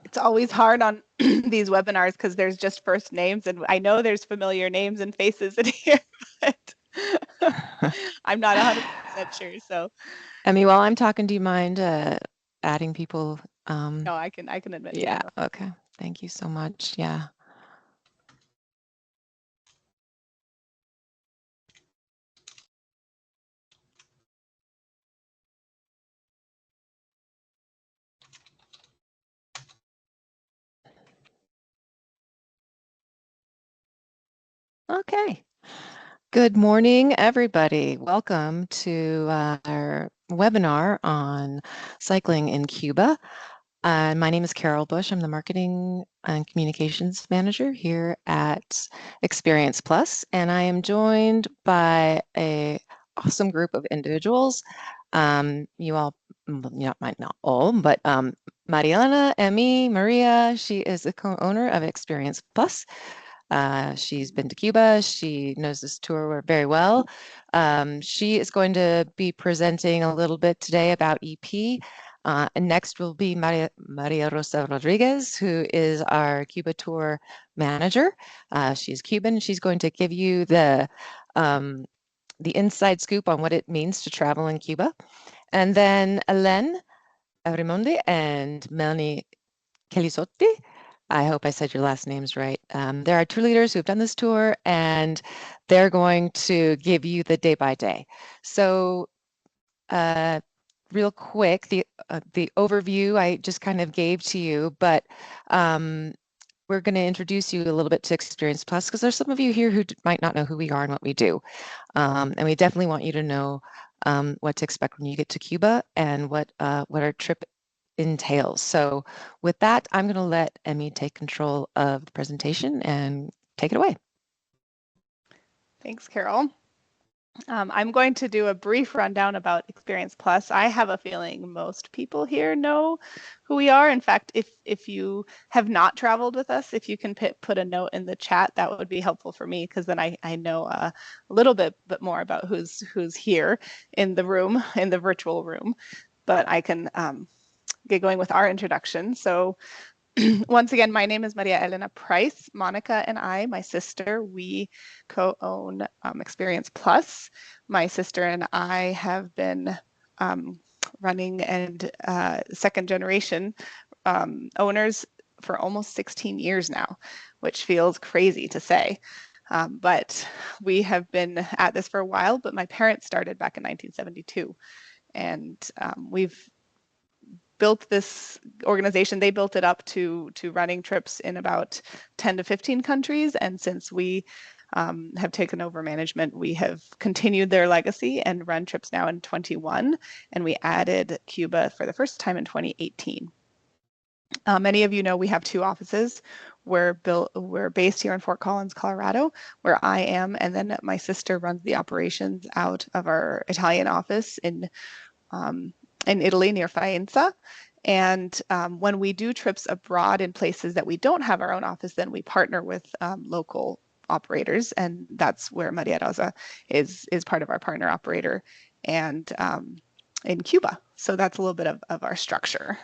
It's always hard on these webinars because there's just first names, and I know there's familiar names and faces in here, but I'm not 100% sure. So, Emmy, while I'm talking, do you mind adding people? no, I can admit to Yeah, them. okay. Thank you so much. Yeah. Okay. Good morning, everybody. Welcome to our webinar on cycling in Cuba. My name is Carol Bush. I'm the Marketing and Communications Manager here at Experience Plus, and I am joined by a awesome group of individuals. You all, might not all, but Mariana, Emmy, Maria, she is the co-owner of Experience Plus. She's been to Cuba. She knows this tour very well. She is going to be presenting a little bit today about EP. And next will be Maria Rosa Rodriguez, who is our Cuba tour manager. She's Cuban. She's going to give you the inside scoop on what it means to travel in Cuba. And then Alain and Melanie Celisotti. I hope I said your last names right. There are tour leaders who have done this tour, and they're going to give you the day by day. So, real quick, the overview I just kind of gave to you, but we're going to introduce you a little bit to Experience Plus because there's some of you here who might not know who we are and what we do, and we definitely want you to know what to expect when you get to Cuba and what our trip entails. So with that, I'm going to let Emmy take control of the presentation and take it away. Thanks, Carol. I'm going to do a brief rundown about Experience Plus. I have a feeling most people here know who we are. In fact, if you have not traveled with us, if you can put a note in the chat, that would be helpful for me because then I know a little bit more about who's here in the room, in the virtual room. But I can get going with our introduction. So once again, my name is Maria Elena Price. Monica and I, my sister, we co-own Experience Plus. My sister and I have been running and second generation owners for almost 16 years now, which feels crazy to say. But we have been at this for a while, but my parents started back in 1972. And we've built this organization. They built it up to running trips in about 10 to 15 countries. And since we have taken over management, we have continued their legacy and run trips now in 21. And we added Cuba for the first time in 2018. Many of you know we have two offices. We're based here in Fort Collins, Colorado, where I am, and then my sister runs the operations out of our Italian office in Italy near Faenza. And when we do trips abroad in places that we don't have our own office, then we partner with local operators, and that's where Maria Rosa is part of our partner operator, and in Cuba. So that's a little bit of our structure.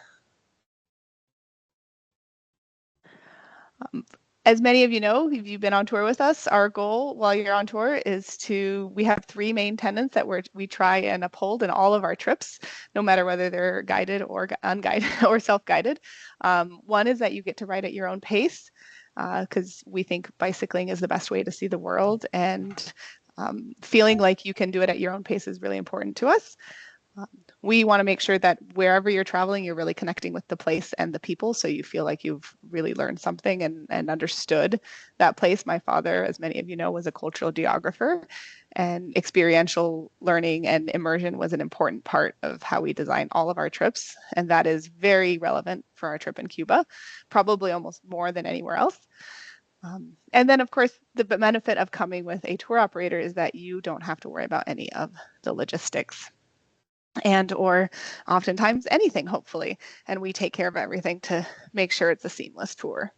As many of you know, if you've been on tour with us, our goal while you're on tour is we have three main tenets that we try and uphold in all of our trips, no matter whether they're guided or unguided or self-guided. One is that you get to ride at your own pace, because we think bicycling is the best way to see the world, and feeling like you can do it at your own pace is really important to us. We want to make sure that wherever you're traveling, you're really connecting with the place and the people, so you feel like you've really learned something and understood that place. My father, as many of you know, was a cultural geographer, and experiential learning and immersion was an important part of how we design all of our trips, and that is very relevant for our trip in Cuba, probably almost more than anywhere else. And then, of course, the benefit of coming with a tour operator is that you don't have to worry about any of the logistics or oftentimes anything, hopefully. And we take care of everything to make sure it's a seamless tour.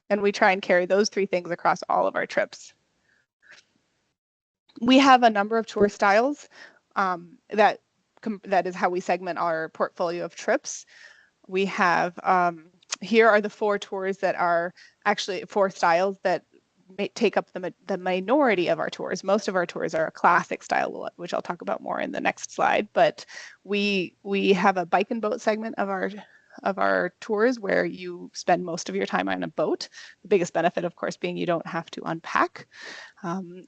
And we try and carry those three things across all of our trips. We have a number of tour styles that is how we segment our portfolio of trips. We have, here are the 4 tours that are actually 4 styles that take up the minority of our tours. Most of our tours are a classic style, which I'll talk about more in the next slide. But we have a bike and boat segment of our tours where you spend most of your time on a boat. The biggest benefit, of course, being you don't have to unpack.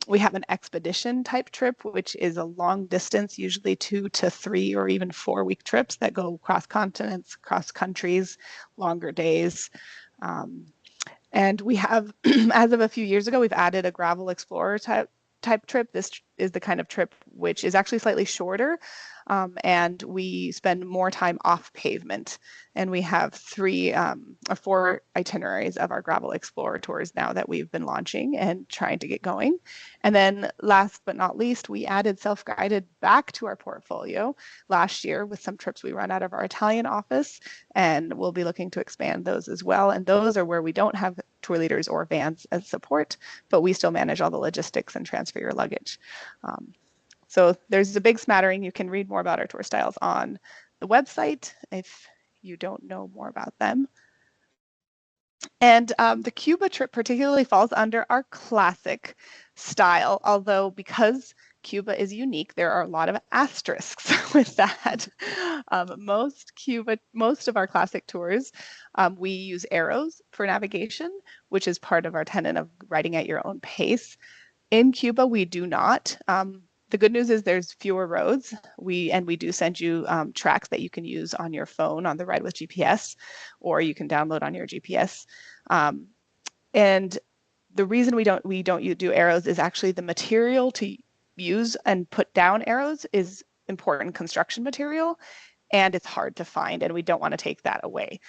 We have an expedition type trip, which is a long distance, usually 2 to 3 or even 4-week trips that go across continents, across countries, longer days. And we have, as of a few years ago, we've added a gravel explorer type trip. This is the kind of trip which is actually slightly shorter, and we spend more time off pavement. And we have 3 or 4 itineraries of our gravel explorer tours now that we've been launching and trying to get going. And then last but not least, we added self-guided back to our portfolio last year with some trips we run out of our Italian office, and we'll be looking to expand those as well. And those are where we don't have tour leaders or vans as support, but we still manage all the logistics and transfer your luggage. So there's a big smattering. You can read more about our tour styles on the website if you don't know more about them. And the Cuba trip particularly falls under our classic style, although because Cuba is unique, there are a lot of asterisks with that. Most of our classic tours, we use arrows for navigation, which is part of our tenet of riding at your own pace. In Cuba, we do not. The good news is there's fewer roads. We do send you tracks that you can use on your phone on the Ride with GPS, or you can download on your GPS. And the reason we don't do arrows is actually the material to use and put down arrows is important construction material, and it's hard to find, and we don't want to take that away.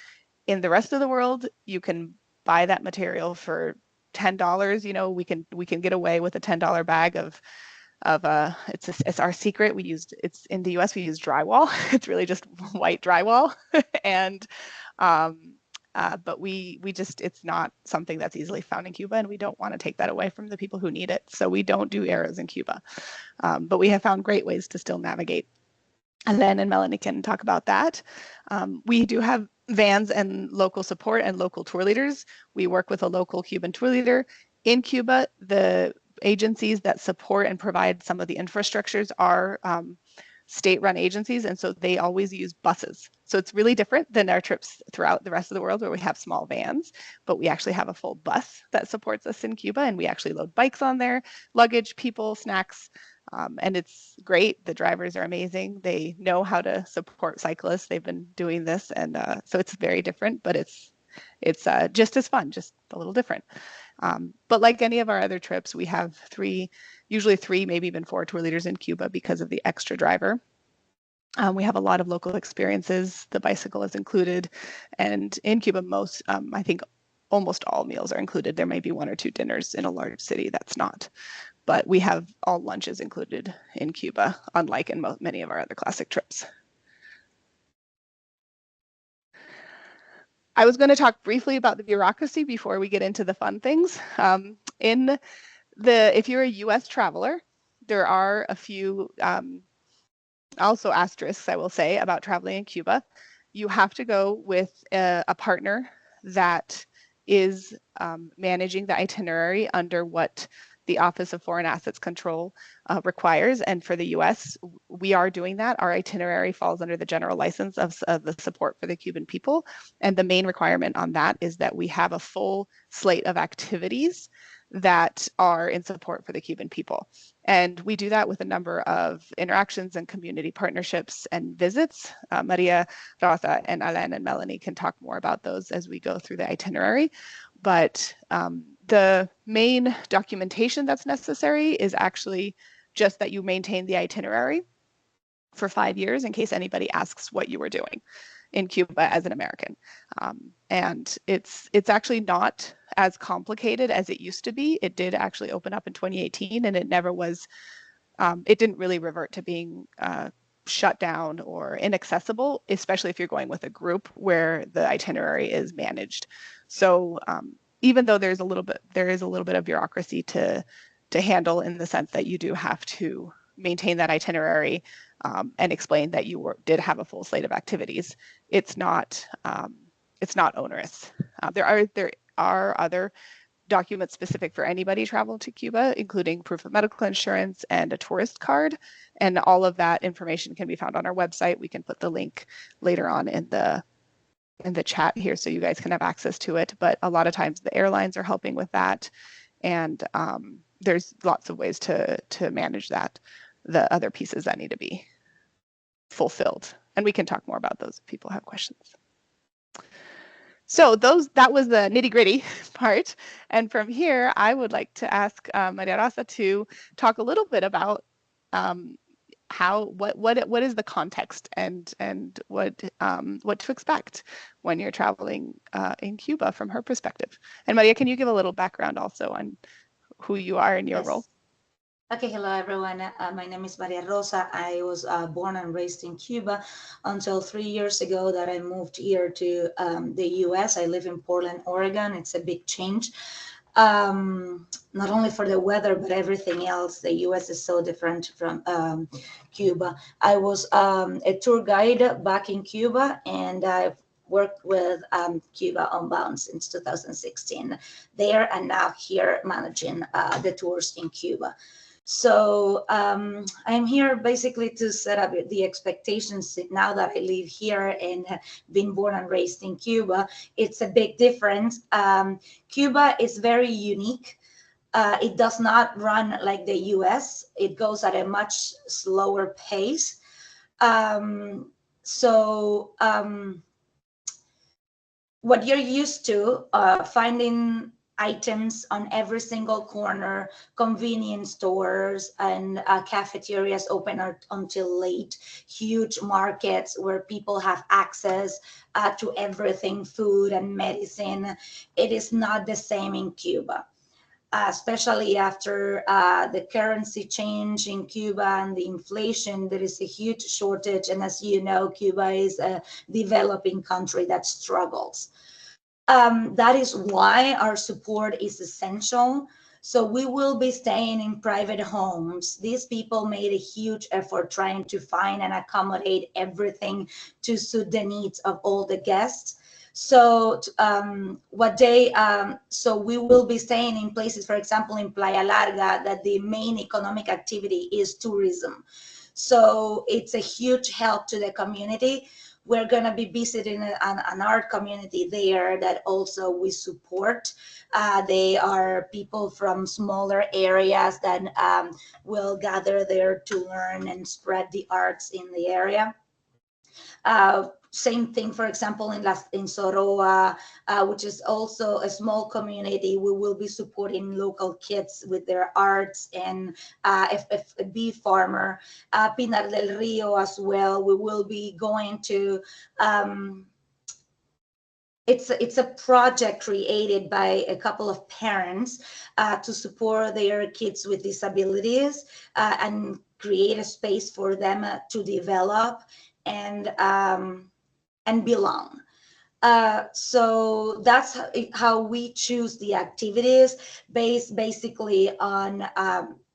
In the rest of the world, you can buy that material for $10. We can get away with a $10 bag of it's our secret. It's in the US we use drywall. It's really just white drywall, and but we just it's not something that's easily found in Cuba, and we don't want to take that away from the people who need it. So we don't do arrows in Cuba, but we have found great ways to still navigate. Alain and Melanie can talk about that. We do have vans and local support and local tour leaders. We work with a local Cuban tour leader. In Cuba, the agencies that support and provide some of the infrastructures are state-run agencies, and so they always use buses. So it's really different than our trips throughout the rest of the world where we have small vans, but we actually have a full bus that supports us in Cuba, and we actually load bikes on there, luggage, people, snacks, and it's great. The drivers are amazing. They know how to support cyclists. They've been doing this, and so it's very different, but it's just as fun, just a little different. But like any of our other trips, we have usually 3, maybe even 4 tour leaders in Cuba because of the extra driver. We have a lot of local experiences. The bicycle is included, and in Cuba, I think almost all meals are included. There may be 1 or 2 dinners in a large city that's not, but we have all lunches included in Cuba, unlike in many of our other classic trips. I was going to talk briefly about the bureaucracy before we get into the fun things. If you're a U.S. traveler, there are a few also asterisks, I will say, about traveling in Cuba. You have to go with a partner that is managing the itinerary under what the Office of Foreign Assets Control requires. And for the US, we are doing that. Our itinerary falls under the general license of the support for the Cuban people. And the main requirement on that is that we have a full slate of activities that are in support for the Cuban people. And we do that with a number of interactions and community partnerships and visits. Maria Rosa and Alain and Melanie can talk more about those as we go through the itinerary. But the main documentation that's necessary is actually just that you maintain the itinerary for 5 years in case anybody asks what you were doing in Cuba as an American. And it's actually not as complicated as it used to be. It did actually open up in 2018, and it never was, it didn't really revert to being shut down or inaccessible, especially if you're going with a group where the itinerary is managed. So even though there is a little bit of bureaucracy to handle in the sense that you do have to maintain that itinerary and explain that you did have a full slate of activities. It's not onerous. There are other documents specific for anybody traveling to Cuba, including proof of medical insurance and a tourist card. And all of that information can be found on our website. We can put the link later on in the chat here so you guys can have access to it. But a lot of times the airlines are helping with that. And there's lots of ways to manage that, the other pieces that need to be fulfilled. And we can talk more about those if people have questions. So that was the nitty-gritty part. And from here, I would like to ask Maria Rosa to talk a little bit about what is the context and what to expect when you're traveling in Cuba from her perspective. And Maria, can you give a little background also on who you are in your role? Okay, hello everyone. My name is Maria Rosa. I was born and raised in Cuba until 3 years ago that I moved here to the US. I live in Portland, Oregon. It's a big change, not only for the weather, but everything else. The US is so different from Cuba. I was a tour guide back in Cuba, and I've worked with Cuba Unbound since 2016 there, and now here managing the tours in Cuba. So I'm here basically to set up the expectations now that I live here and have been born and raised in Cuba. It's a big difference. Cuba is very unique. It does not run like the US. It goes at a much slower pace. What you're used to, finding items on every single corner, convenience stores and cafeterias open until late, huge markets where people have access to everything, food and medicine. It is not the same in Cuba. Especially after the currency change in Cuba and the inflation, there is a huge shortage. And as you know, Cuba is a developing country that struggles. That is why our support is essential. So we will be staying in private homes. These people made a huge effort trying to find and accommodate everything to suit the needs of all the guests. So so we will be staying in places, for example, in Playa Larga, that the main economic activity is tourism. So it's a huge help to the community. We're going to be visiting an art community there that also we support. They are people from smaller areas that will gather there to learn and spread the arts in the area. Same thing, for example, in Soroa, which is also a small community. We will be supporting local kids with their arts and a bee farmer. Pinar del Rio as well. We will be going to. It's a project created by a couple of parents to support their kids with disabilities and create a space for them to develop and belong. So that's how we choose the activities, based basically on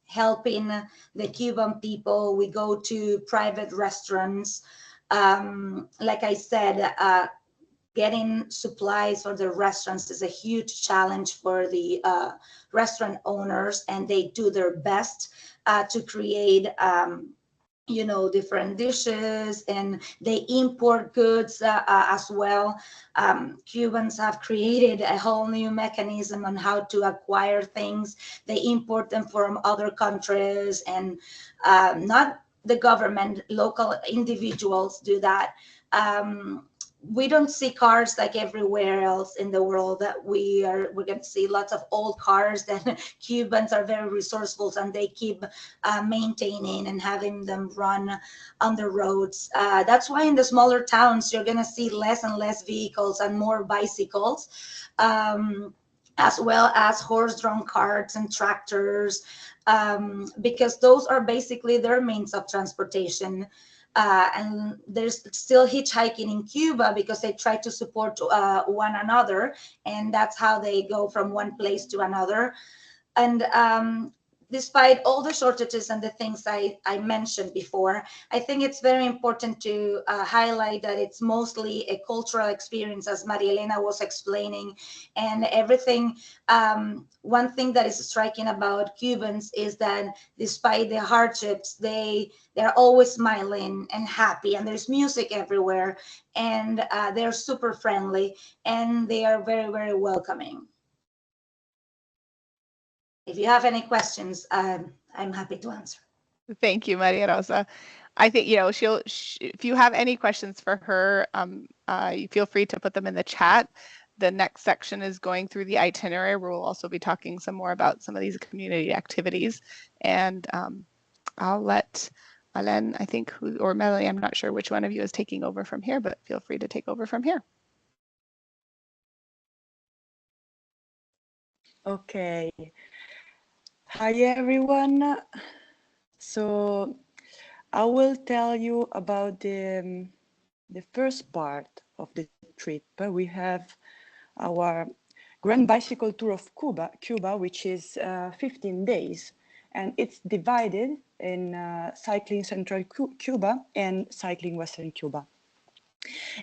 helping the Cuban people. We go to private restaurants. Like I said, getting supplies for the restaurants is a huge challenge for the restaurant owners, and they do their best to create different dishes, and they import goods as well. Cubans have created a whole new mechanism on how to acquire things. They import them from other countries, and not the government, local individuals do that. We don't see cars like everywhere else in the world that we're going to see lots of old cars that Cubans are very resourceful, and they keep maintaining and having them run on the roads. That's why in the smaller towns, you're going to see less and less vehicles and more bicycles, as well as horse-drawn carts and tractors, because those are basically their means of transportation. And there's still hitchhiking in Cuba because they try to support one another, and that's how they go from one place to another. And despite all the shortages and the things I mentioned before, I think it's very important to highlight that it's mostly a cultural experience, as Maria Elena was explaining, and everything. One thing that is striking about Cubans is that despite the hardships, they're always smiling and happy, and there's music everywhere, and they're super friendly, and they are very, very welcoming. If you have any questions, I'm happy to answer. Thank you, Maria Rosa. I think, you know, if you have any questions for her, you feel free to put them in the chat. The next section is going through the itinerary. We'll also be talking some more about some of these community activities. And I'll let Alain, I think, or Melanie, I'm not sure which one of you is taking over from here, but feel free to take over from here. Okay. Hi, everyone. So I will tell you about the first part of the trip. We have our Grand Bicycle Tour of Cuba, which is 15 days. And it's divided in cycling Central Cuba and cycling Western Cuba.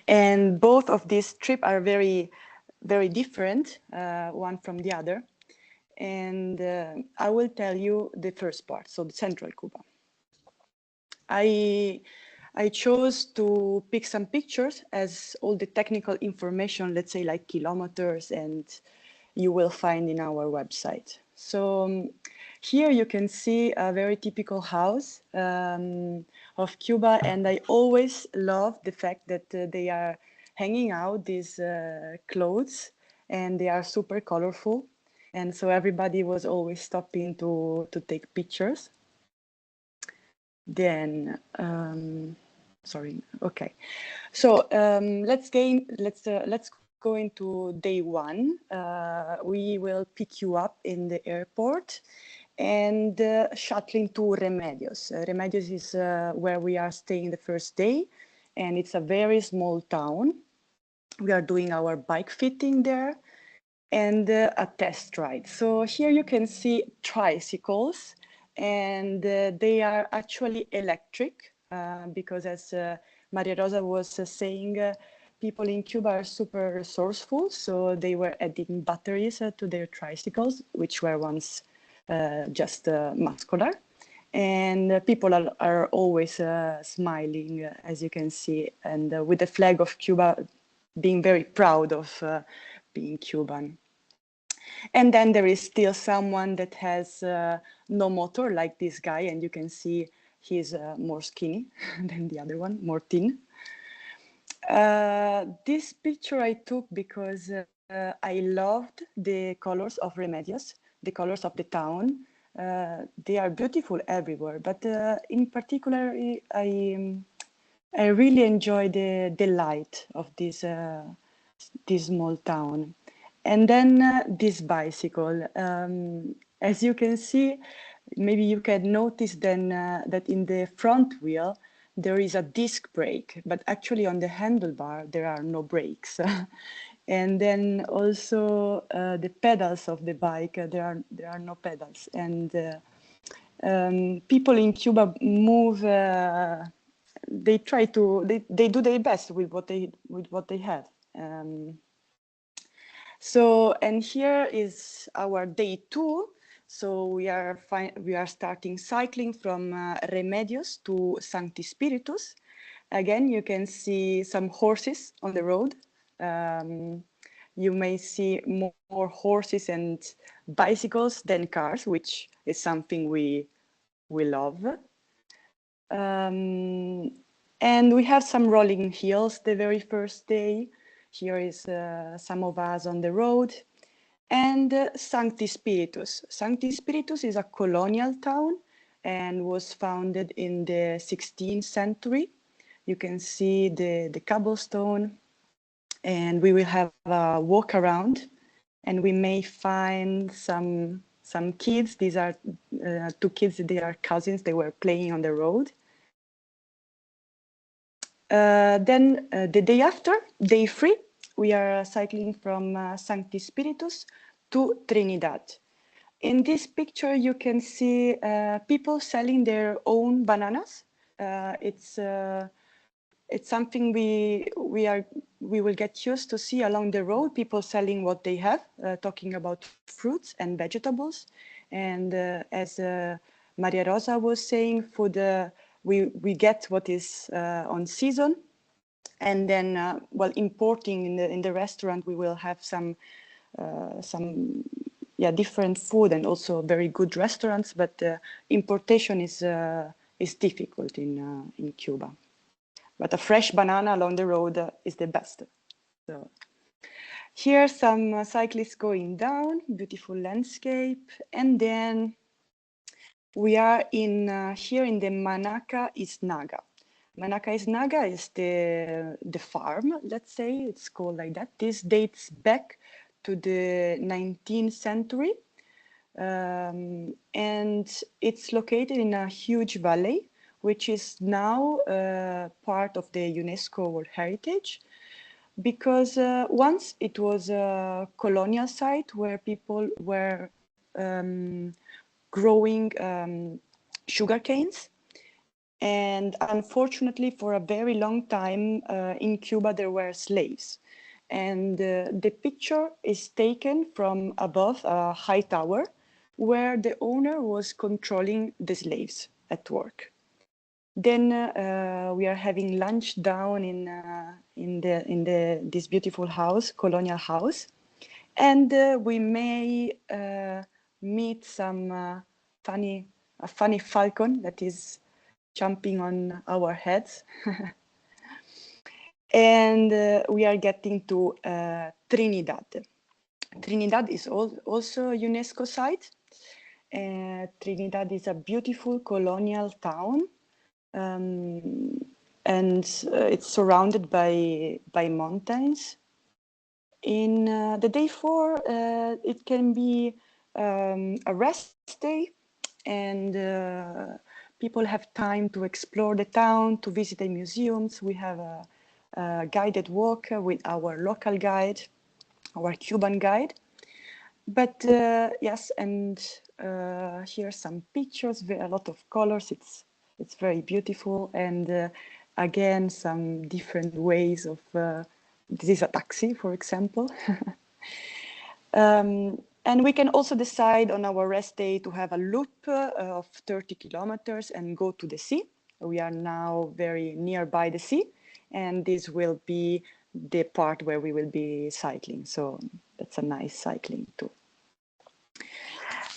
And both of these trips are very, very different, one from the other. And I will tell you the first part, so the Central Cuba. I chose to pick some pictures as all the technical information, let's say like kilometers, and you will find in our website. So here you can see a very typical house of Cuba, and I always love the fact that they are hanging out these clothes, and they are super colorful. And so everybody was always stopping to take pictures. Then, sorry, okay. So let's go into day one. We will pick you up in the airport and shuttling to Remedios. Remedios is where we are staying the first day, and it's a very small town. We are doing our bike fitting there and a test ride. So here you can see tricycles, and they are actually electric because, as Maria Rosa was saying, people in Cuba are super resourceful, so they were adding batteries to their tricycles, which were once just muscular. And people are always smiling, as you can see, and with the flag of Cuba, being very proud of being Cuban. And then there is still someone that has no motor, like this guy, and you can see he's more skinny than the other one, more thin. This picture I took because I loved the colors of Remedios, the colors of the town. They are beautiful everywhere, but in particular, I really enjoy the light of this small town. And then this bicycle. As you can see, maybe you can notice then that in the front wheel, there is a disc brake, but actually on the handlebar, there are no brakes. And then also the pedals of the bike, there are no pedals. And people in Cuba move, they try to, they do their best with what they have. So, and here is our day 2. So we are starting cycling from Remedios to Sancti Spiritus. Again, you can see some horses on the road. You may see more horses and bicycles than cars, which is something we love. And we have some rolling hills the very first day. Here is some of us on the road. And Sancti Spiritus. Sancti Spiritus is a colonial town and was founded in the 16th century. You can see the cobblestone, and we will have a walk around, and we may find some kids. These are 2 kids, they are cousins, they were playing on the road. Then the day after, day 3, we are cycling from Sancti Spiritus to Trinidad. In this picture, you can see people selling their own bananas. It's something we will get used to see along the road. People selling what they have, talking about fruits and vegetables, and as Maria Rosa was saying, food we get what is on season, and then while importing in the restaurant, we will have some different food and also very good restaurants, but importation is difficult in Cuba. But a fresh banana along the road is the best. So here some cyclists going down, beautiful landscape, and then we are here in the Manaca Isnaga. Manaca Isnaga is the farm, let's say, it's called like that. This dates back to the 19th century. And it's located in a huge valley, which is now part of the UNESCO World Heritage, because once it was a colonial site where people were growing sugar canes. And unfortunately, for a very long time in Cuba, there were slaves. And the picture is taken from above a high tower where the owner was controlling the slaves at work. Then we are having lunch down in this beautiful house, colonial house, and we may meet some a funny falcon that is jumping on our heads. And we are getting to Trinidad. Trinidad is also a UNESCO site. Trinidad is a beautiful colonial town, and it's surrounded by mountains. In the day 4, it can be a rest day, and people have time to explore the town, to visit the museums. We have a guided walk with our local guide, our Cuban guide. But yes, and here are some pictures, a lot of colors. It's very beautiful, and again, some different ways of. This is a taxi, for example. And we can also decide on our rest day to have a loop of 30 kilometers and go to the sea. We are now very nearby the sea, and this will be the part where we will be cycling. So that's a nice cycling too.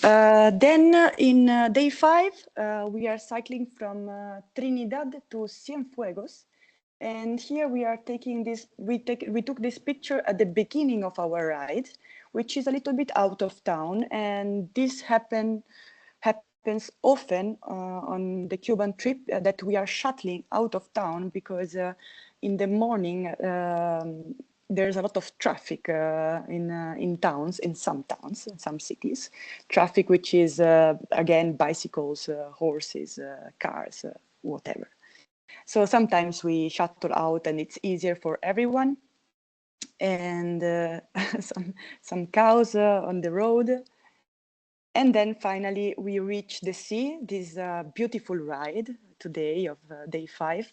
Then in day 5, we are cycling from Trinidad to Cienfuegos. And here we are taking this, we took this picture at the beginning of our ride, which is a little bit out of town. And this happens often on the Cuban trip, that we are shuttling out of town because in the morning, there's a lot of traffic in towns, in some towns, in some cities. Traffic which is, again, bicycles, horses, cars, whatever. So sometimes we shuttle out and it's easier for everyone. And some cows on the road. And then finally we reach the sea, this beautiful ride today of day 5.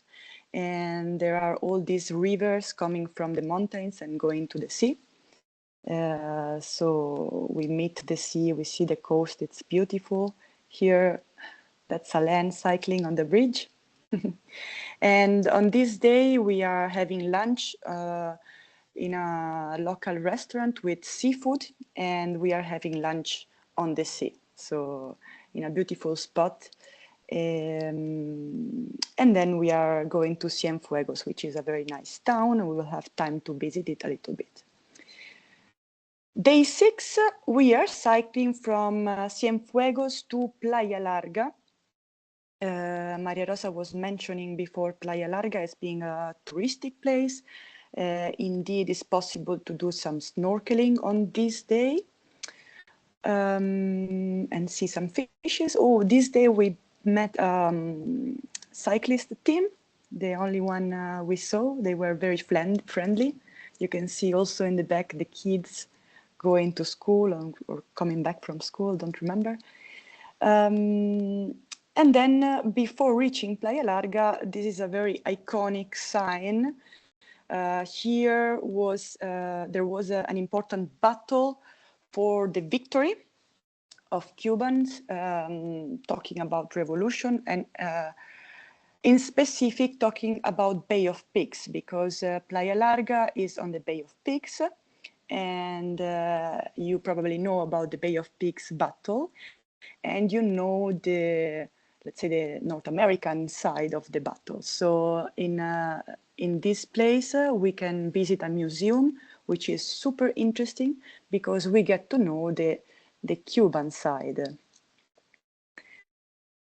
And there are all these rivers coming from the mountains and going to the sea. So we meet the sea, we see the coast, it's beautiful. Here, that's Alain cycling on the bridge. And on this day, we are having lunch in a local restaurant with seafood, and we are having lunch on the sea. So in a beautiful spot. And then we are going to Cienfuegos, which is a very nice town, and we will have time to visit it a little bit. Day 6, we are cycling from Cienfuegos to Playa Larga. Maria Rosa was mentioning before Playa Larga as being a touristic place. Indeed, it's possible to do some snorkeling on this day and see some fishes. Oh, this day we met cyclist team, the only one we saw. They were very friendly. You can see also in the back the kids going to school or coming back from school, don't remember. And then before reaching Playa Larga, this is a very iconic sign. Here there was an important battle for the victory of Cubans, talking about revolution, and in specific talking about Bay of Pigs, because Playa Larga is on the Bay of Pigs, and you probably know about the Bay of Pigs battle, and you know let's say the North American side of the battle. So in this place, we can visit a museum, which is super interesting because we get to know the Cuban side.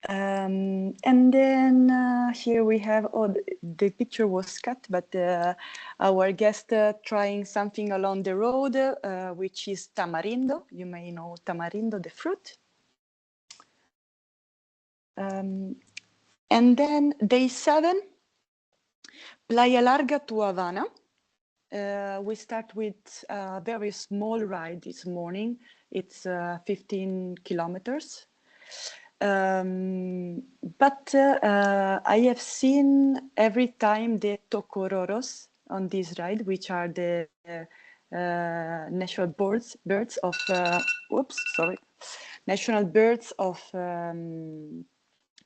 And then here we have, the picture was cut, but our guest trying something along the road, which is tamarindo. You may know tamarindo, the fruit. And then day 7, Playa Larga to Havana. We start with a very small ride this morning. It's 15 kilometers. But I have seen every time the tocororos on this ride, which are the national birds of, national birds of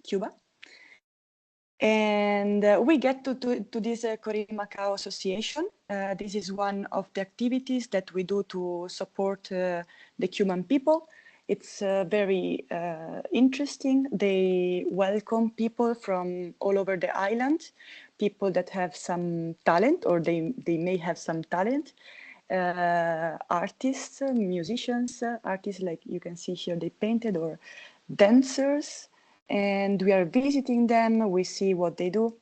Cuba. And we get to this Corimacao Association. This is one of the activities that we do to support the Cuban people. It's very interesting. They welcome people from all over the island, people that have some talent, or they may have some talent. Artists, musicians, artists like you can see here, they painted, or dancers. And we are visiting them, we see what they do.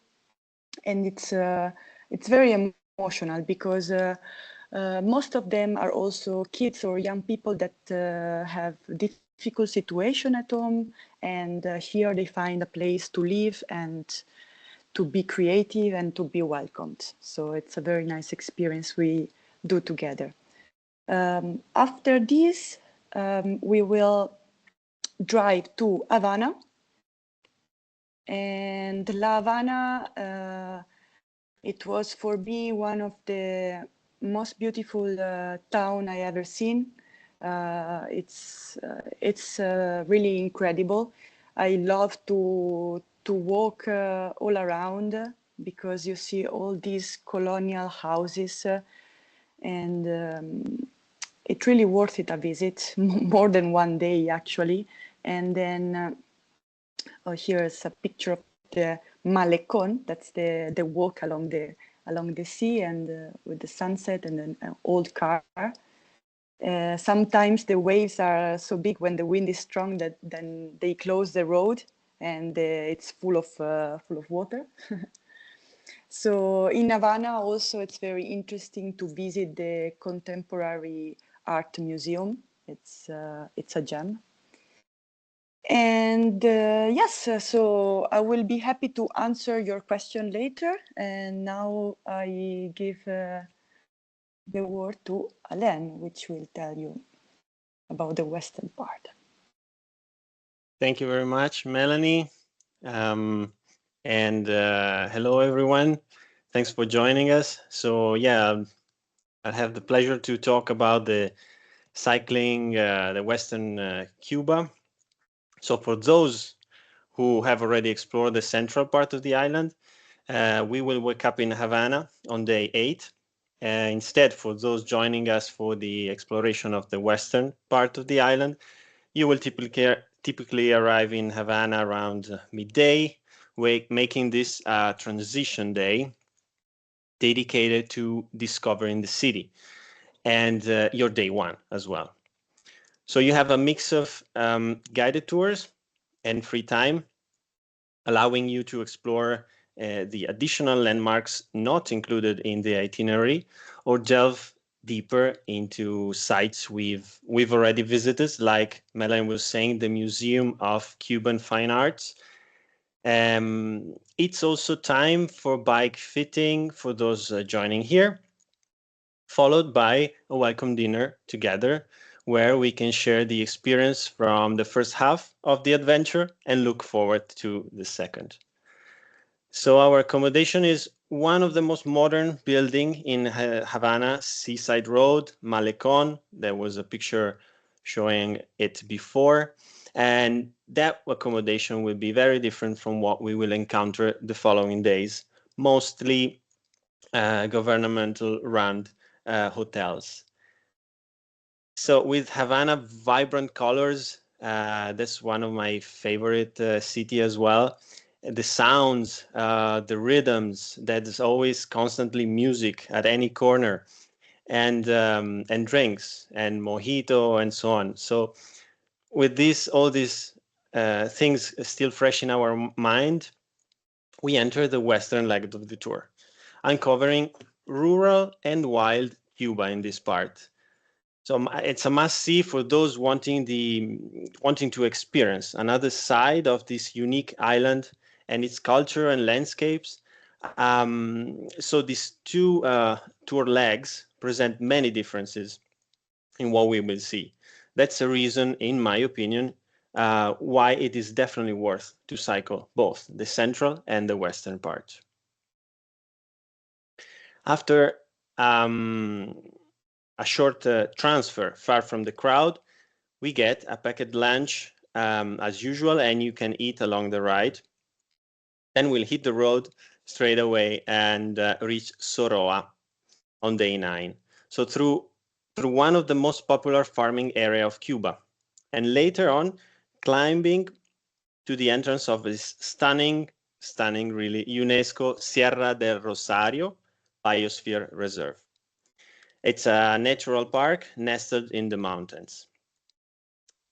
And it's very emotional because most of them are also kids or young people that have difficult situation at home, and here they find a place to live and to be creative and to be welcomed. So it's a very nice experience we do together. After this, we will drive to Havana. And La Habana, it was for me one of the most beautiful town I ever seen. It's really incredible. I love to walk all around because you see all these colonial houses, and it's really worth it a visit, more than one day actually. And then here's a picture of the Malecón. That's the walk along the sea, and with the sunset and an old car. Sometimes the waves are so big when the wind is strong that then they close the road, and it's full of water. So in Havana also it's very interesting to visit the Contemporary Art Museum. It's a gem. And yes, so I will be happy to answer your question later. And now I give the word to Alain, which will tell you about the Western part. Thank you very much, Melanie. And hello, everyone. Thanks for joining us. So yeah, I have the pleasure to talk about the cycling, the Western Cuba. So for those who have already explored the central part of the island, we will wake up in Havana on day 8. Instead, for those joining us for the exploration of the western part of the island, you will typically arrive in Havana around midday, making this a transition day dedicated to discovering the city, and your day 1 as well. So you have a mix of guided tours and free time, allowing you to explore the additional landmarks not included in the itinerary, or delve deeper into sites we've already visited, like Melanie was saying, the Museum of Cuban Fine Arts. It's also time for bike fitting for those joining here. followed by a welcome dinner together, where we can share the experience from the first half of the adventure and look forward to the second. So our accommodation is one of the most modern building in Havana, Seaside Road, Malecon. There was a picture showing it before. And that accommodation will be very different from what we will encounter the following days, mostly governmental run hotels. So with Havana vibrant colors, that's one of my favorite city as well. The sounds, the rhythms, there's always constantly music at any corner, and drinks and mojito and so on. So with this, all these things still fresh in our mind, we enter the western leg of the tour, uncovering rural and wild Cuba in this part. So it's a must-see for those wanting to experience another side of this unique island and its culture and landscapes. So these two tour legs present many differences in what we will see. That's a reason, in my opinion, why it is definitely worth to cycle both the central and the western part. After a short transfer far from the crowd, we get a packed lunch as usual, and you can eat along the ride. Then we'll hit the road straight away and reach Soroa on day 9. So through one of the most popular farming area of Cuba, and later on climbing to the entrance of this stunning really UNESCO Sierra del Rosario Biosphere Reserve. It's a natural park nestled in the mountains.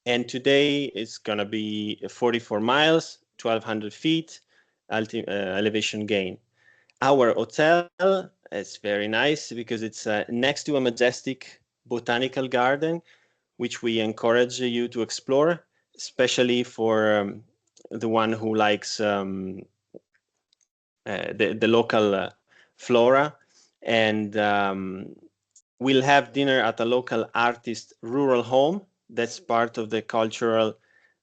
And today it's going to be 44 miles, 1,200 feet elevation gain. Our hotel is very nice because it's next to a majestic botanical garden, which we encourage you to explore, especially for the one who likes the local flora. And we'll have dinner at a local artist rural home. That's part of the cultural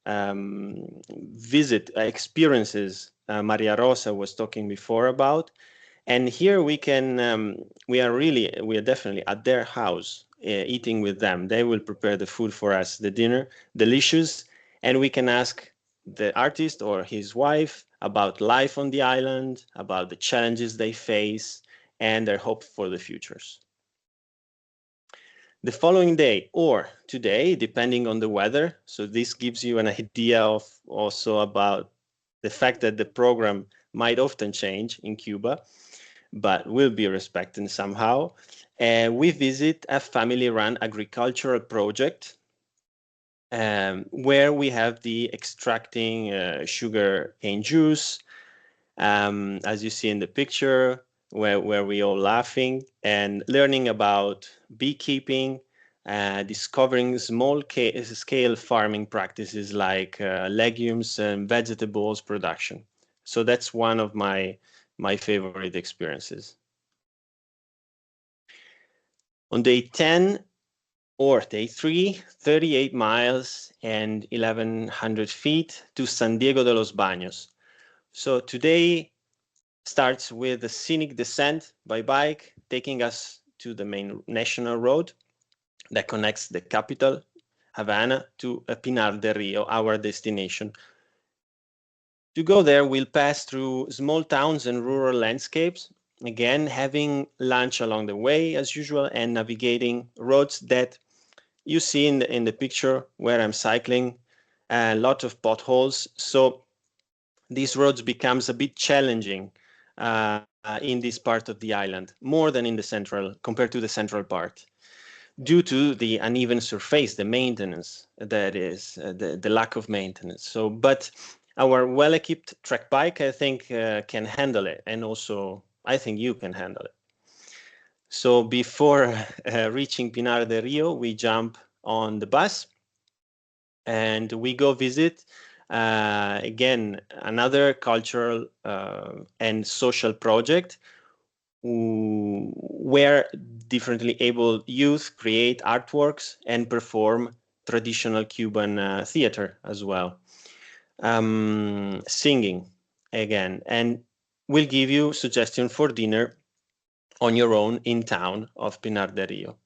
visit experiences Maria Rosa was talking before about. And here we can, we are definitely at their house eating with them. They will prepare the food for us, the dinner, delicious. And we can ask the artist or his wife about life on the island, about the challenges they face, and their hope for the futures. The following day or today, depending on the weather. So this gives you an idea of also about the fact that the program might often change in Cuba, but will be respected somehow. We visit a family-run agricultural project where we have the extracting sugar cane juice, as you see in the picture, where we all laughing and learning about beekeeping, discovering small-scale farming practices like legumes and vegetables production. So that's one of my favorite experiences. On day 10 or day 3, 38 miles and 1,100 feet to San Diego de los Baños. So today starts with a scenic descent by bike, taking us to the main national road that connects the capital, Havana, to Pinar del Rio, our destination. To go there, we'll pass through small towns and rural landscapes, again, having lunch along the way as usual and navigating roads that you see in the picture where I'm cycling, a lot of potholes. So these roads becomes a bit challenging in this part of the island, more than in the central, compared to the central part, due to the uneven surface, the maintenance that is, the lack of maintenance. So, but our well-equipped track bike, I think, can handle it. And also, I think you can handle it. So before reaching Pinar del Rio, we jump on the bus and we go visit again another cultural and social project where differently able youth create artworks and perform traditional Cuban theater as well. Singing again, and we'll give you suggestion for dinner on your own in town of Pinar del Rio.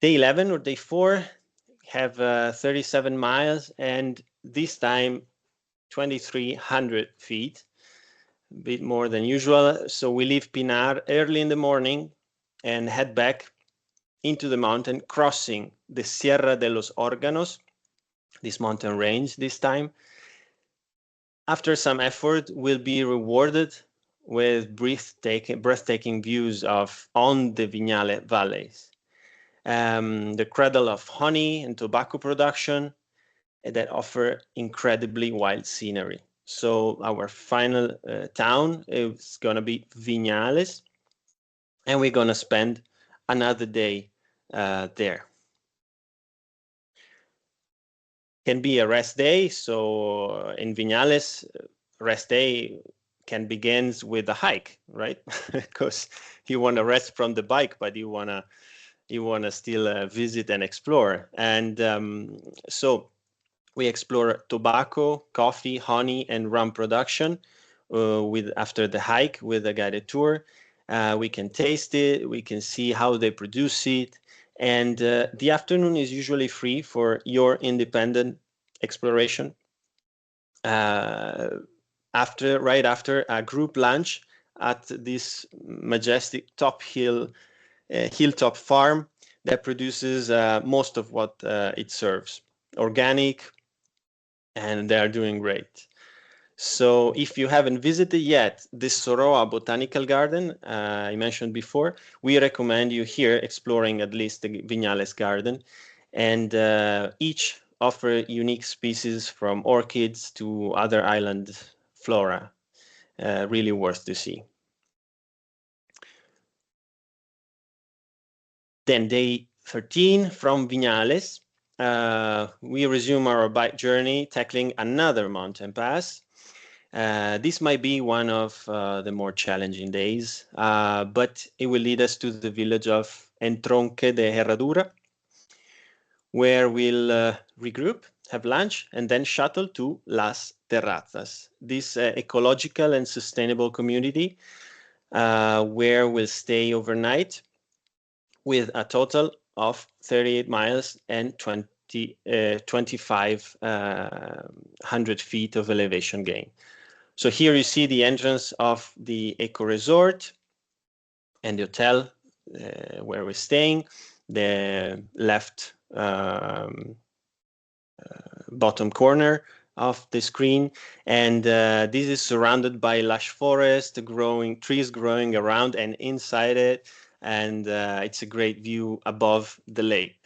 Day 11 or day 4 have 37 miles, and this time 2,300 feet, a bit more than usual. So we leave Pinar early in the morning and head back into the mountain, crossing the Sierra de los Órganos, this mountain range this time. After some effort, we'll be rewarded with breathtaking views on the Viñales valleys. The cradle of honey and tobacco production that offer incredibly wild scenery. So our final town is going to be Viñales, and we're going to spend another day there. Can be a rest day. So in Viñales, rest day can begin with a hike, right? Because you want to rest from the bike, but you want to still visit and explore. And so we explore tobacco, coffee, honey, and rum production after the hike with a guided tour. We can taste it. We can see how they produce it. And the afternoon is usually free for your independent exploration. Right after a group lunch at this majestic hilltop farm that produces most of what it serves, organic, and they are doing great. So if you haven't visited yet this Soroa Botanical Garden I mentioned before, we recommend you here exploring at least the Viñales Garden, and each offer unique species from orchids to other island flora. Really worth to see. Then day 13 from Viñales, we resume our bike journey, tackling another mountain pass. This might be one of the more challenging days, but it will lead us to the village of Entronque de Herradura, where we'll regroup, have lunch, and then shuttle to Las Terrazas, this ecological and sustainable community where we'll stay overnight with a total of 38 miles and 2,500 feet of elevation gain. So here you see the entrance of the eco resort and the hotel where we're staying. The left bottom corner of the screen, and this is surrounded by lush forest, trees growing around and inside it, and it's a great view above the lake.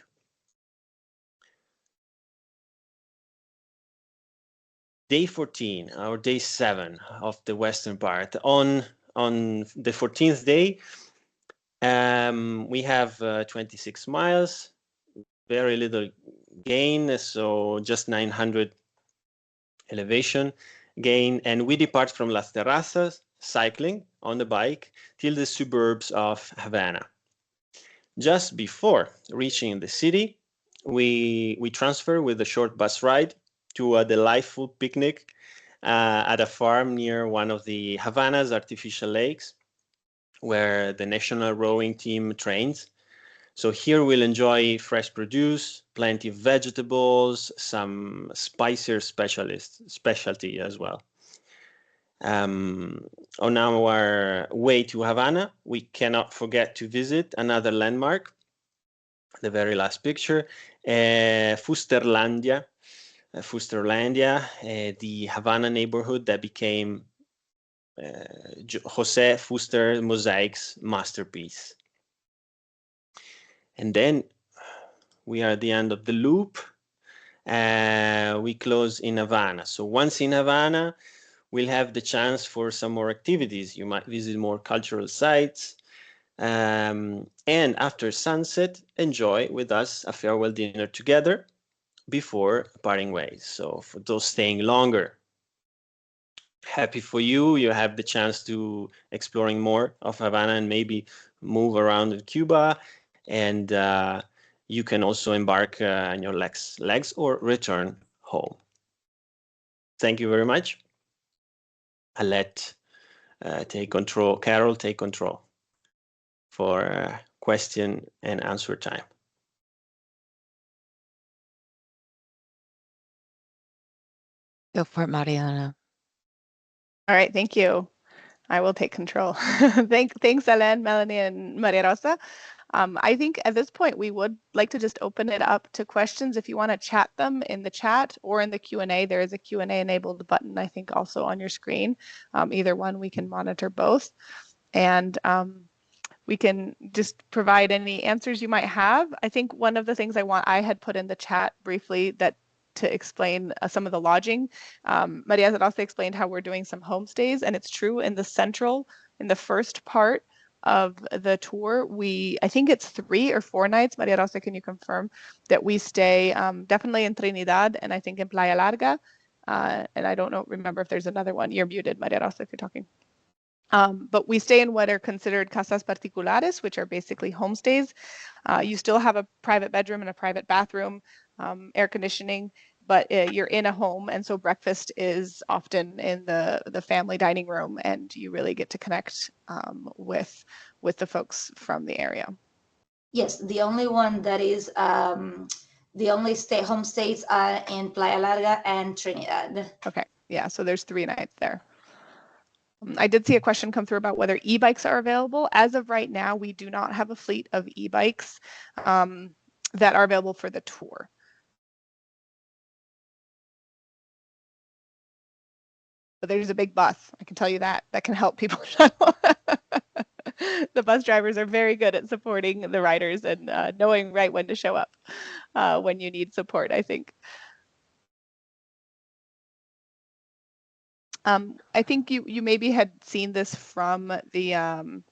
Day 14 or day 7 of the western part. On the 14th day, we have 26 miles, very little gain, so just 900 elevation gain, and we depart from Las Terrazas, cycling on the bike till the suburbs of Havana. Just before reaching the city, we transfer with a short bus ride to a delightful picnic at a farm near one of the Havana's artificial lakes, where the national rowing team trains. So here we'll enjoy fresh produce, plenty of vegetables, some spicier specialty as well. On our way to Havana, we cannot forget to visit another landmark, the very last picture, Fusterlandia, the Havana neighborhood that became Jose Fuster Mosaic's masterpiece. And then we are at the end of the loop. We close in Havana. So once in Havana, we'll have the chance for some more activities. You might visit more cultural sites. And after sunset, enjoy with us a farewell dinner together before parting ways. So for those staying longer, happy for you. You have the chance to exploring more of Havana and maybe move around in Cuba. And you can also embark on your legs or return home. Thank you very much. I'll let take control. Carol, take control for question and answer time. Go for it, Mariana. All right, thank you. I will take control. Thanks, Alain, Melanie, and Maria Rosa. I think at this point we would like to just open it up to questions. If you want to chat them in the chat or in the Q&A, there is a Q&A enabled button, I think, also on your screen. Either one, we can monitor both. And we can just provide any answers you might have. I think one of the things I had put in the chat briefly that to explain some of the lodging. Maria had also explained how we're doing some homestays, and it's true in the first part of the tour, I think it's 3 or 4 nights, Maria Rosa, can you confirm, that we stay definitely in Trinidad and I think in Playa Larga, and I don't remember if there's another one. You're muted, Maria Rosa, if you're talking. But we stay in what are considered casas particulares, which are basically homestays. You still have a private bedroom and a private bathroom, air conditioning, but you're in a home, and so breakfast is often in the family dining room, and you really get to connect with the folks from the area. Yes, the only one that is the only homestays are in Playa Larga and Trinidad. Okay, yeah, so there's 3 nights there. I did see a question come through about whether e-bikes are available. As of right now, we do not have a fleet of e-bikes that are available for the tour. But there's a big bus, I can tell you that can help people shuttle. The bus drivers are very good at supporting the riders and knowing right when to show up when you need support, I think. I think you maybe had seen this from the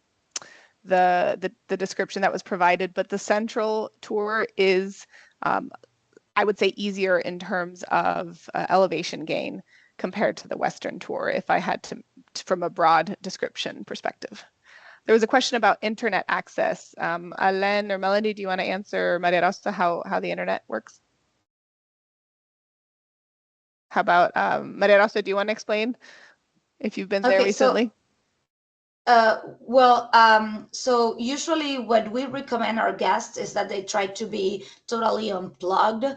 description that was provided, but the Central tour is, I would say, easier in terms of elevation gain compared to the Western tour, if I had to, from a broad description perspective. There was a question about internet access. Alain or Melanie, do you want to answer, Maria Rosa, how the internet works? How about Maria Rosa, do you want to explain if you've been there recently? So usually what we recommend our guests is that they try to be totally unplugged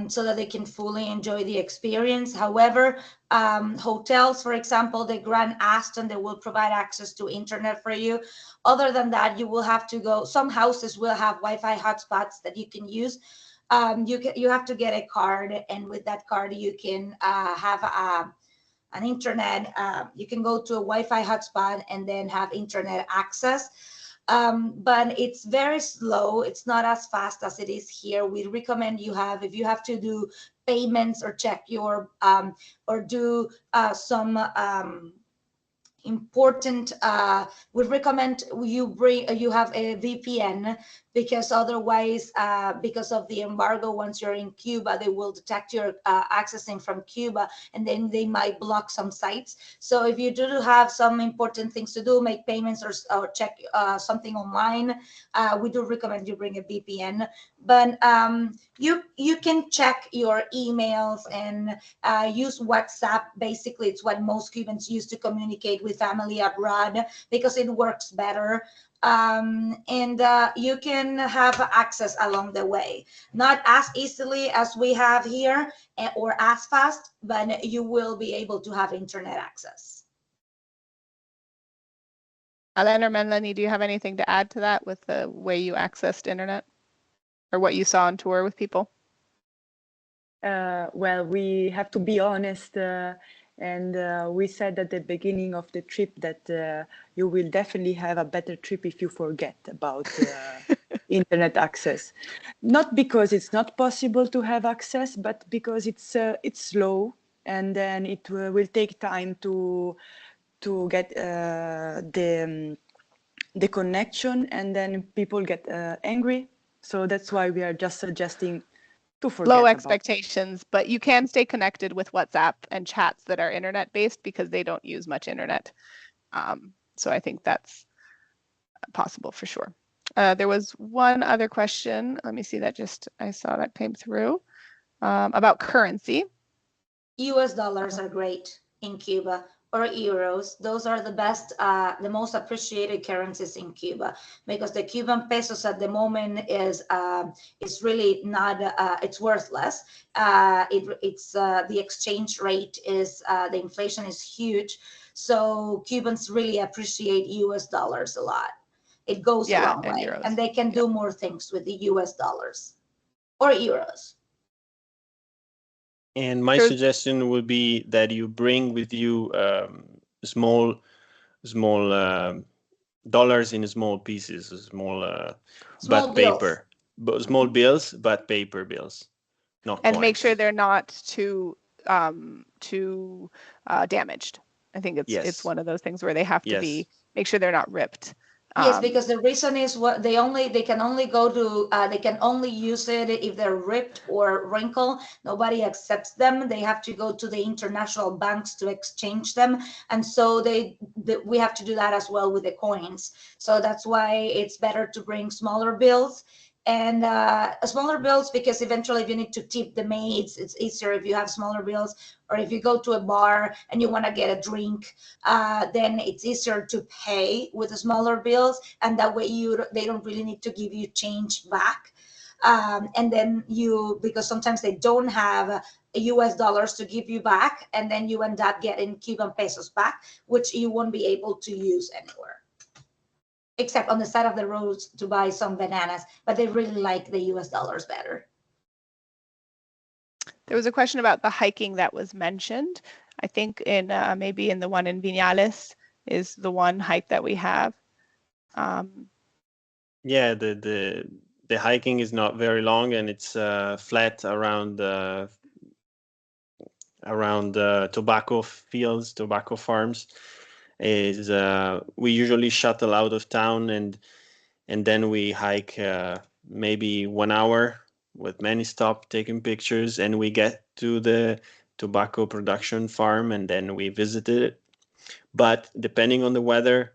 so that they can fully enjoy the experience. However, hotels, for example, the Grand Aston, they will provide access to internet for you. Other than that, you will have to go, some houses will have Wi-Fi hotspots that you can use. You have to get a card, and with that card you can have an internet. You can go to a Wi-Fi hotspot and then have internet access. But it's very slow. It's not as fast as it is here. We recommend if you have to do payments or check your or do some important, we recommend you have a VPN, because otherwise, because of the embargo, once you're in Cuba, they will detect you're accessing from Cuba, and then they might block some sites. So if you do have some important things to do, make payments or check something online, we do recommend you bring a VPN. But you can check your emails and use WhatsApp. Basically, it's what most Cubans use to communicate with family abroad, because it works better. And you can have access along the way, not as easily as we have here or as fast, but you will be able to have internet access. Alain or Melanie, do you have anything to add to that with the way you accessed internet or what you saw on tour with people? Well, we have to be honest, and we said at the beginning of the trip that you will definitely have a better trip if you forget about internet access. Not because it's not possible to have access, but because it's slow, and then it will take time to get the connection, and then people get angry. So that's why we are just suggesting to forget low about. expectations, but you can stay connected with WhatsApp and chats that are internet based because they don't use much internet. So I think that's possible for sure. There was one other question. Let me see that I saw that came through about currency. US dollars are great in Cuba, or euros. Those are the best, the most appreciated currencies in Cuba, because the Cuban pesos at the moment is really not, it's worthless. It's the exchange rate is, the inflation is huge. So Cubans really appreciate US dollars a lot. It goes a long and way, euros. and they can do more things with the US dollars or euros. And my suggestion would be that you bring with you small dollars in small pieces, small but bills. paper, but small bills, but paper bills, not and coins. Make sure they're not too damaged. I think it's one of those things where they have to be, make sure they're not ripped. Yes, because the reason is what they can only go to, they can only use it if they're ripped or wrinkled. Nobody accepts them. They have to go to the international banks to exchange them. And so we have to do that as well with the coins. So that's why it's better to bring smaller bills. And smaller bills, because eventually if you need to tip the maids, it's easier if you have smaller bills. Or if you go to a bar and you want to get a drink, then it's easier to pay with the smaller bills, and that way they don't really need to give you change back. And then because sometimes they don't have US dollars to give you back, and then you end up getting Cuban pesos back, which you won't be able to use anywhere except on the side of the roads to buy some bananas, but they really like the US dollars better. There was a question about the hiking that was mentioned. I think in maybe in the one in Viñales is the one hike that we have. Yeah, the hiking is not very long, and it's flat around tobacco fields, tobacco farms. We usually shuttle out of town and then we hike maybe 1 hour with many stops taking pictures, and we get to the tobacco production farm and then we visited it. But depending on the weather,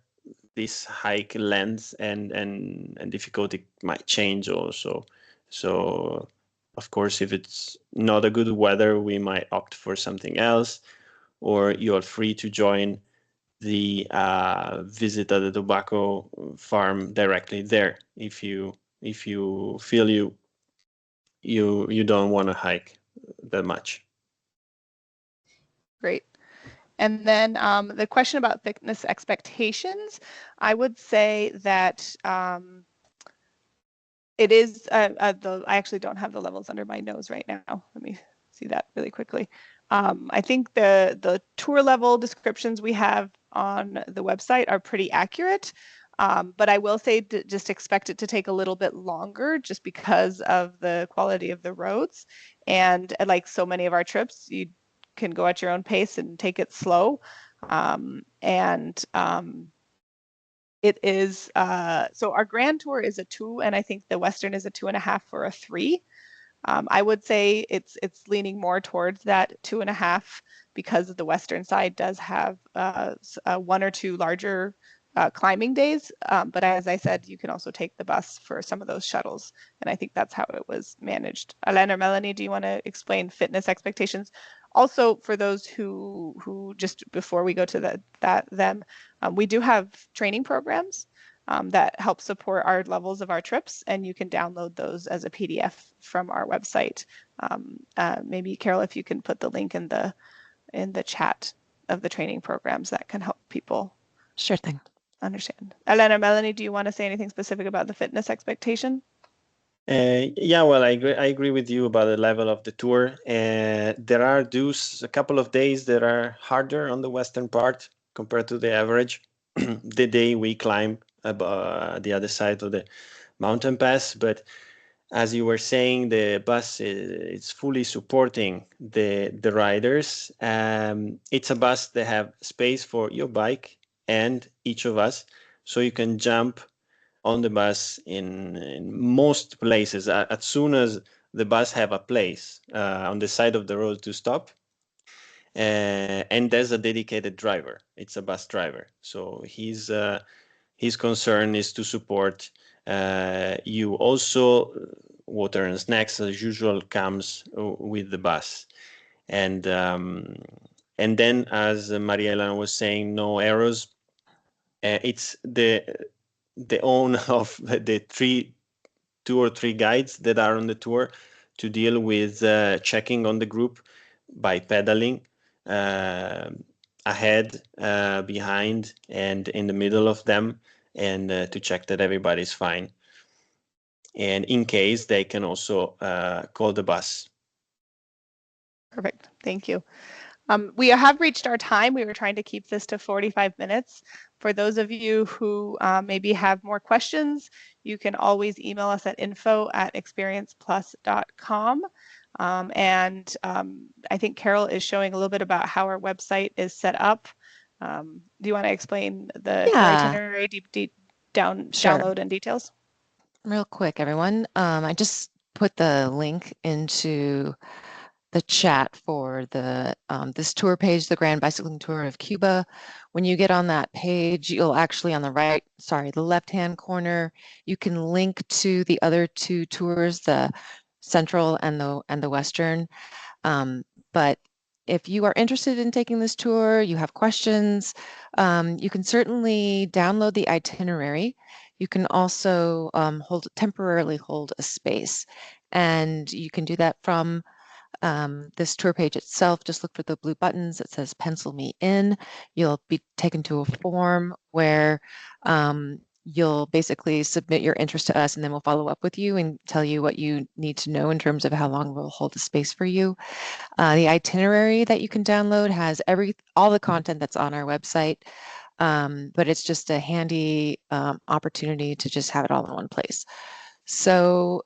this hike length and difficulty might change also. So of course, if it's not a good weather, we might opt for something else, or you're free to join the visit at the tobacco farm directly there if you feel you don't want to hike that much. Great. And then the question about fitness expectations, I would say that it is, I actually don't have the levels under my nose right now. Let me see that really quickly. I think the tour level descriptions we have on the website are pretty accurate. But I will say just expect it to take a little bit longer just because of the quality of the roads. And like so many of our trips, you can go at your own pace and take it slow. It is, so our grand tour is a 2, and I think the Western is a 2.5 or a 3. I would say it's leaning more towards that 2.5 because the Western side does have 1 or 2 larger climbing days. But as I said, you can also take the bus for some of those shuttles. And I think that's how it was managed. Alain or Melanie, do you want to explain fitness expectations? Also, for those who just before we go to them, we do have training programs that help support our levels of our trips, and you can download those as a PDF from our website. Maybe Carol, if you can put the link in the chat of the training programs, that can help people. Sure thing. Understand. Alain or Melanie, do you want to say anything specific about the fitness expectation? Yeah, well, I agree with you about the level of the tour. There are a couple of days that are harder on the western part compared to the average. The day we climb the other side of the mountain pass, but as you were saying, the bus is fully supporting the riders. It's a bus that have space for your bike and each of us, so you can jump on the bus in most places. As soon as the bus have a place on the side of the road to stop. And there's a dedicated driver. It's a bus driver. So his concern is to support you. Also, water and snacks as usual comes with the bus. And then, as Maria Elena was saying, no arrows. It's the own of the two or three guides that are on the tour to deal with checking on the group by pedaling ahead, behind, and in the middle of them, and to check that everybody's fine. And in case, they can also call the bus. Perfect. Thank you. We have reached our time. We were trying to keep this to 45 minutes. For those of you who maybe have more questions, you can always email us at info@experienceplus.com. I think Carol is showing a little bit about how our website is set up. Do you want to explain the tour itinerary, download and details? Real quick, everyone. I just put the link into the chat for the this tour page, the Grand Bicycling Tour of Cuba. When you get on that page, you'll actually on the the left-hand corner, you can link to the other two tours, the Central and the Western. But if you are interested in taking this tour, you have questions, you can certainly download the itinerary. You can also temporarily hold a space, and you can do that from this tour page itself. Just look for the blue buttons that says pencil me in. You'll be taken to a form where you'll basically submit your interest to us, and then we'll follow up with you and tell you what you need to know in terms of how long we'll hold the space for you. The itinerary that you can download has all the content that's on our website, but it's just a handy opportunity to just have it all in one place. So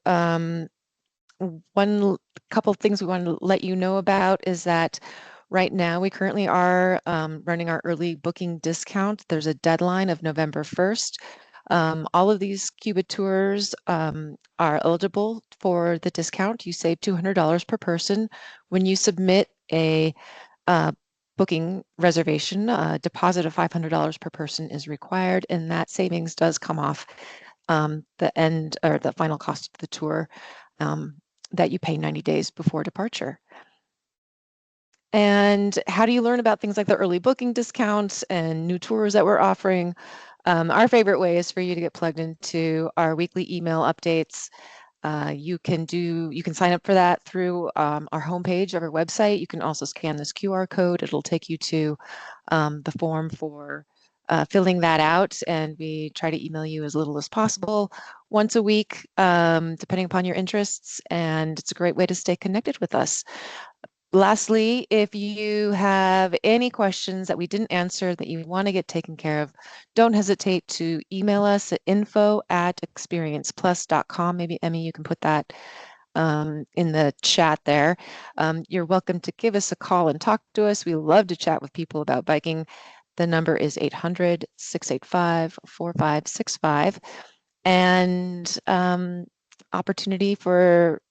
one couple of things we want to let you know about is that right now we currently are running our early booking discount. There's a deadline of November 1st. All of these Cuba tours are eligible for the discount. You save $200 per person when you submit a booking reservation. A deposit of $500 per person is required, and that savings does come off the end or the final cost of the tour that you pay 90 days before departure. And how do you learn about things like the early booking discounts and new tours that we're offering? Our favorite way is for you to get plugged into our weekly email updates. You can sign up for that through our homepage of our website. You can also scan this QR code. It'll take you to the form for filling that out, and we try to email you as little as possible once a week, depending upon your interests, and it's a great way to stay connected with us. Lastly, if you have any questions that we didn't answer that you want to get taken care of, don't hesitate to email us at info@experienceplus.com. Maybe Emmy, you can put that in the chat there. You're welcome to give us a call and talk to us. We love to chat with people about biking. The number is 800-685-4565. And opportunity for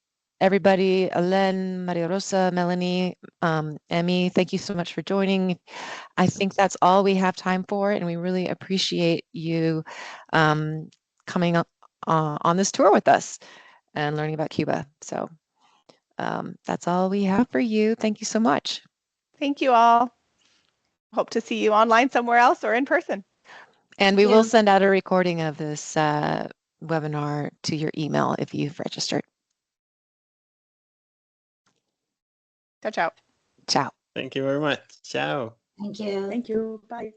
everybody, Alain, Maria Rosa, Melanie, Emmy, thank you so much for joining. I think that's all we have time for, and we really appreciate you coming up on this tour with us and learning about Cuba. So that's all we have for you. Thank you so much. Thank you all. Hope to see you online somewhere else or in person. And we will send out a recording of this webinar to your email if you've registered. Ciao, ciao. Ciao. Thank you very much. Ciao. Thank you. Thank you. Bye.